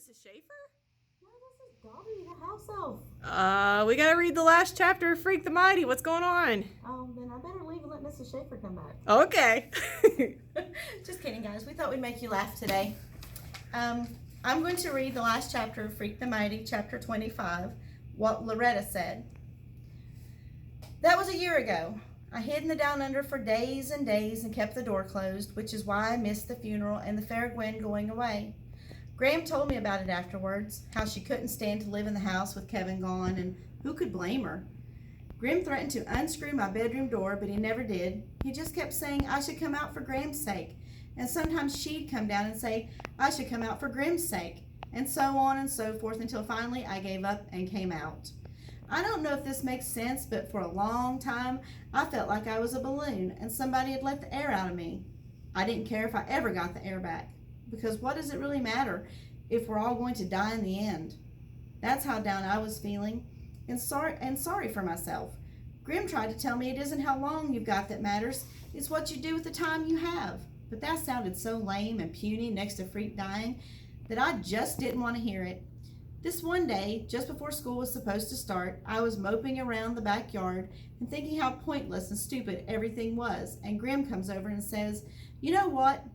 Mrs. Schaefer? No, this is Dobby, the house elf. We gotta read the last chapter of Freak the Mighty. What's going on? Oh, then I better leave and let Mrs. Schaefer come back. Okay. Just kidding, guys. We thought we'd make you laugh today. I'm going to read the last chapter of Freak the Mighty, chapter 25, what Loretta said. That was a year ago. I hid in the down under for days and days and kept the door closed, which is why I missed the funeral and the Fair Gwen going away. Graham told me about it afterwards, how she couldn't stand to live in the house with Kevin gone, and who could blame her? Grim threatened to unscrew my bedroom door, but he never did. He just kept saying I should come out for Graham's sake, and sometimes she'd come down and say I should come out for Grim's sake, and so on and so forth until finally I gave up and came out. I don't know if this makes sense, but for a long time I felt like I was a balloon and somebody had let the air out of me. I didn't care if I ever got the air back, because what does it really matter if we're all going to die in the end? That's how down I was feeling, and sorry for myself. Grim tried to tell me it isn't how long you've got that matters, it's what you do with the time you have. But that sounded so lame and puny next to Freak dying that I just didn't want to hear it. This one day, just before school was supposed to start, I was moping around the backyard and thinking how pointless and stupid everything was, and Grim comes over and says, "You know what?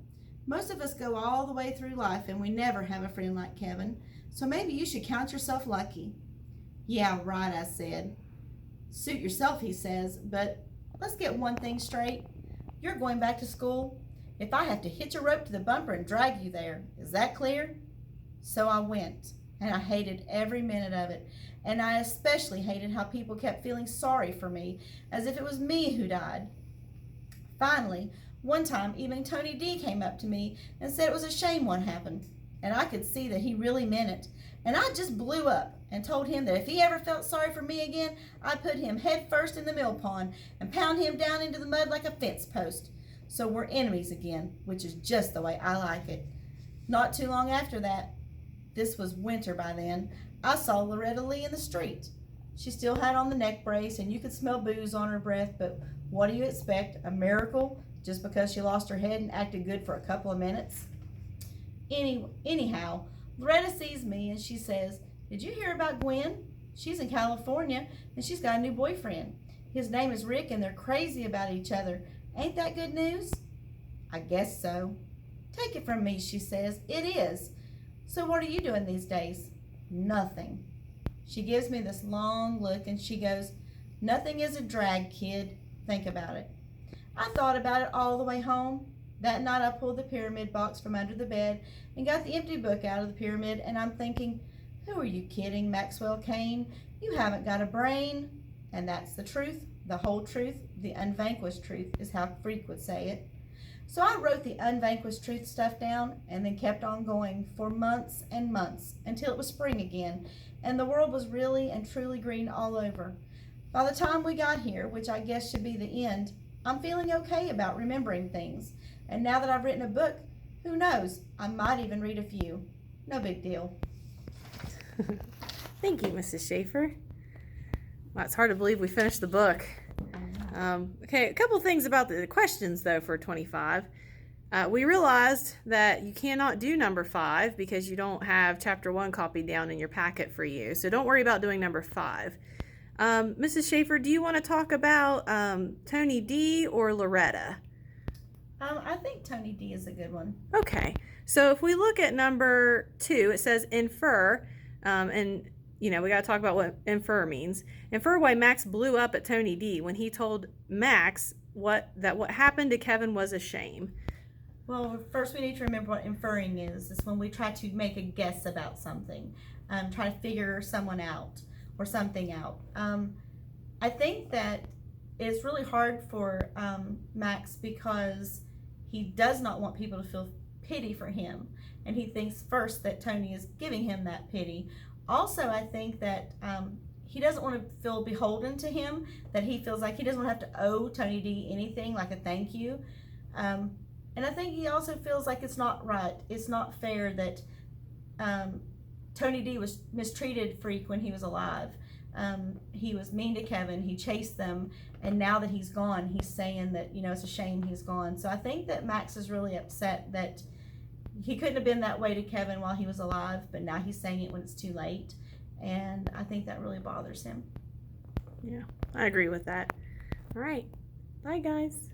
Most of us go all the way through life and we never have a friend like Kevin, so maybe you should count yourself lucky." "Yeah, right," I said. "Suit yourself," he says, "but let's get one thing straight. You're going back to school if I have to hitch a rope to the bumper and drag you there. Is that clear?" So I went, and I hated every minute of it, and I especially hated how people kept feeling sorry for me, as if it was me who died. Finally, one time, even Tony D came up to me and said it was a shame what happened, and I could see that he really meant it. And I just blew up and told him that if he ever felt sorry for me again, I'd put him head first in the mill pond and pound him down into the mud like a fence post. So we're enemies again, which is just the way I like it. Not too long after that, this was winter by then, I saw Loretta Lee in the street. She still had on the neck brace and you could smell booze on her breath, but what do you expect? A miracle? Just because she lost her head and acted good for a couple of minutes? Anyhow, Loretta sees me and she says, "Did you hear about Gwen? She's in California and she's got a new boyfriend. His name is Rick and they're crazy about each other. Ain't that good news?" "I guess so." "Take it from me," she says, "it is. So what are you doing these days?" "Nothing." She gives me this long look and she goes, "Nothing is a drag, kid. Think about it." I thought about it all the way home. That night I pulled the pyramid box from under the bed and got the empty book out of the pyramid, and I'm thinking, who are you kidding, Maxwell Kane? You haven't got a brain. And that's the truth, the whole truth, the unvanquished truth is how Freak would say it. So I wrote the unvanquished truth stuff down and then kept on going for months and months until it was spring again and the world was really and truly green all over. By the time we got here, which I guess should be the end, I'm feeling okay about remembering things. And now that I've written a book, who knows, I might even read a few. No big deal. Thank you, Mrs. Schaefer. Well, it's hard to believe we finished the book. Okay, a couple things about the questions, though, for 25. We realized that you cannot do number 5 because you don't have chapter 1 copied down in your packet for you. So don't worry about doing number 5. Mrs. Schaefer, do you want to talk about Tony D or Loretta? I think Tony D is a good one. Okay, so if we look at number 2, it says infer, and we got to talk about what infer means. Infer why Max blew up at Tony D when he told Max what happened to Kevin was a shame. Well, first we need to remember what inferring is. It's when we try to make a guess about something, try to figure someone out or something out. I think that it's really hard for Max because he does not want people to feel pity for him, and he thinks first that Tony is giving him that pity. Also, I think that he doesn't want to feel beholden to him, that he feels like he doesn't want to have to owe Tony D anything like a thank you. And I think he also feels like it's not right, it's not fair that Tony D was mistreated Freak when he was alive. He was mean to Kevin, he chased them, and now that he's gone, he's saying that, it's a shame he's gone. So I think that Max is really upset that he couldn't have been that way to Kevin while he was alive, but now he's saying it when it's too late. And I think that really bothers him. Yeah, I agree with that. All right. Bye, guys.